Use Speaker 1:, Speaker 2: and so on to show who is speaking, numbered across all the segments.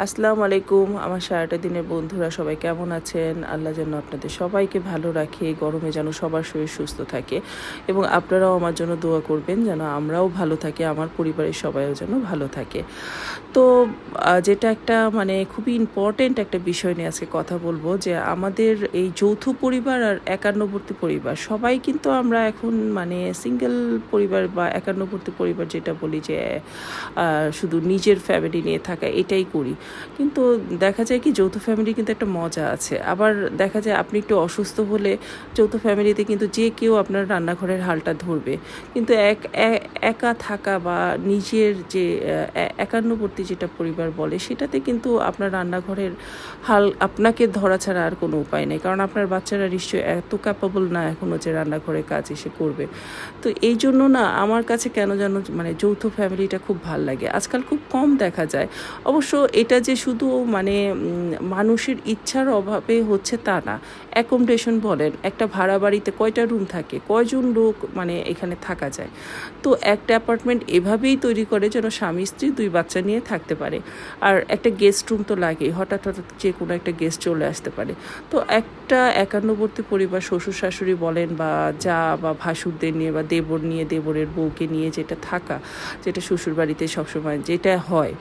Speaker 1: আসসালামু আলাইকুম আমার সারাটা দিনের বন্ধুরা সবাই কেমন আছেন? আল্লাহ যেন আপনাদের সবাইকে ভালো রাখে, গরমে যেন সবার শরীর সুস্থ থাকে এবং আপনারাও আমার জন্য দোয়া করবেন যেন আমরাও ভালো থাকি, আমার পরিবারের সবাইও যেন ভালো থাকে। তো যেটা একটা মানে খুবই ইম্পর্টেন্ট একটা বিষয় নিয়ে আজকে কথা বলবো যে আমাদের এই যৌথ পরিবার আর একান্নবর্তী পরিবার সবাই কিন্তু আমরা এখন মানে সিঙ্গেল পরিবার বা একান্নবর্তী পরিবার যেটা বলি যে শুধু নিজের ফ্যামিলি নিয়ে থাকা এটাই করি। কিন্তু দেখা যায় কি যৌথ ফ্যামিলি কিন্তু একটা মজা আছে। আবার দেখা যায় আপনি একটু অসুস্থ হলে যৌথ ফ্যামিলিতে কিন্তু যে কেউ আপনার রান্নাঘরের হালটা ধরবে। কিন্তু একা থাকা বা নিজের যে একান্নবর্তী যেটা পরিবার বলে সেটাতে কিন্তু আপনার রান্নাঘরের হাল আপনাকে ধরা ছাড়া আর কোনো উপায় নেই। কারণ আপনার বাচ্চারা নিশ্চয়ই এত ক্যাপাবল না এখনও যে রান্নাঘরে কাজ এসে করবে। তো এই জন্য না আমার কাছে কেন যেন মানে যৌথ ফ্যামিলিটা খুব ভাল লাগে। আজকাল খুব কম দেখা যায়। অবশ্য এটা যে শুধু মানে মানুষের ইচ্ছার অভাবে হচ্ছে তা না। অ্যাকোমোডেশন বলেন, একটা ভাড়া বাড়িতে কয়টা রুম থাকে, কয়জন লোক মানে এখানে থাকা যায়। তো একটা অ্যাপার্টমেন্ট এভাবেই তৈরি করে যেন স্বামী স্ত্রী 2 বাচ্চা নিয়ে থাকতে পারে। আর একটা গেস্ট রুম তো লাগেই, হঠাৎ যে কোনো একটা গেস্ট চলে আসতে পারে। তো একটা একান্নবর্তী পরিবার শ্বশুর শাশুড়ি বলেন বা যা বা ভাসুরদের নিয়ে বা দেবর নিয়ে, দেবরের বউকে নিয়ে যেটা থাকা, যেটা শ্বশুরবাড়িতে সবসময় যেটা হয়,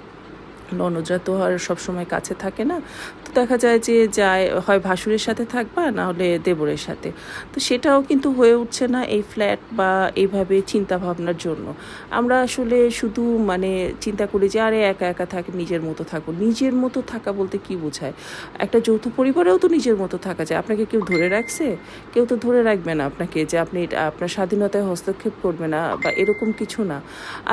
Speaker 1: ননদরা তো আর সবসময় কাছে থাকে না। তো দেখা যায় যে যায় হয় ভাসুরের সাথে থাকবা না হলে দেবরের সাথে। তো সেটাও কিন্তু হয়ে উঠছে না এই ফ্ল্যাট বা এইভাবে চিন্তাভাবনার জন্য। আমরা আসলে শুধু মানে চিন্তা করি যে আরে একা একা থাকে, নিজের মতো থাকো। নিজের মতো থাকা বলতে কী বোঝায়? একটা যৌথ পরিবারেও তো নিজের মতো থাকা যায়। আপনাকে কেউ ধরে রাখছে? কেউ তো ধরে রাখবে না আপনাকে যে আপনি আপনার স্বাধীনতায় হস্তক্ষেপ করবে না বা এরকম কিছু না।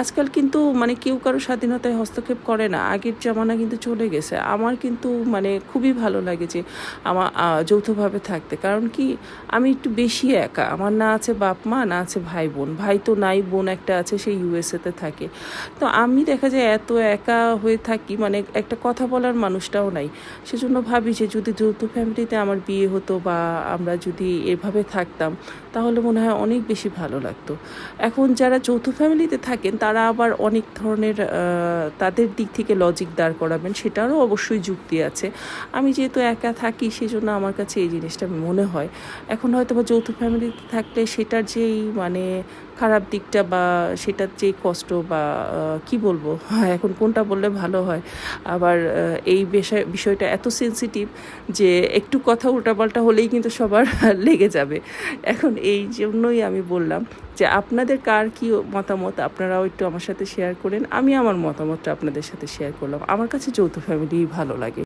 Speaker 1: আজকাল কিন্তু মানে কেউ কারো স্বাধীনতায় হস্তক্ষেপ করে না। আগের জামানা কিন্তু চলে গেছে। আমার কিন্তু মানে খুবই ভালো লাগে যে আমার যৌথভাবে থাকতে। কারণ কি আমি একটু বেশি একা। আমার না আছে বাপ মা, না আছে ভাই বোন। ভাই তো নাই, বোন একটা আছে, সে ইউএসএতে থাকে। তো আমি দেখা যায় এত একা হয়ে থাকি, মানে একটা কথা বলার মানুষটাও নাই। সেজন্য ভাবি যে যদি যৌথ ফ্যামিলিতে আমার বিয়ে হতো বা আমরা যদি এভাবে থাকতাম তাহলে মনে হয় অনেক বেশি ভালো লাগতো। এখন যারা যৌথ ফ্যামিলিতে থাকেন তারা আবার অনেক ধরনের তাদের দিক থেকে লজিক দাঁড় করাবেন, সেটারও অবশ্যই যুক্তি আছে। আমি যেহেতু একা থাকি সেজন্য আমার কাছে এই জিনিসটা মনে হয়। এখন হয়তো বা যৌথ ফ্যামিলিতে থাকলে সেটার যেই মানে খারাপ দিকটা বা সেটার যেই কষ্ট বা কি বলবো এখন কোনটা বললে ভালো হয়। আবার এই বিষয়টা এত সেনসিটিভ যে একটু কথা উল্টাপাল্টা হলেই কিন্তু সবার লেগে যাবে। এখন এই জন্যই আমি বললাম যে আপনাদের কার কী মতামত আপনারাও একটু আমার সাথে শেয়ার করেন। আমি আমার মতামতটা আপনাদের সাথে শেয়ার করলাম। আমার কাছে যৌথ ফ্যামিলিই ভালো লাগে।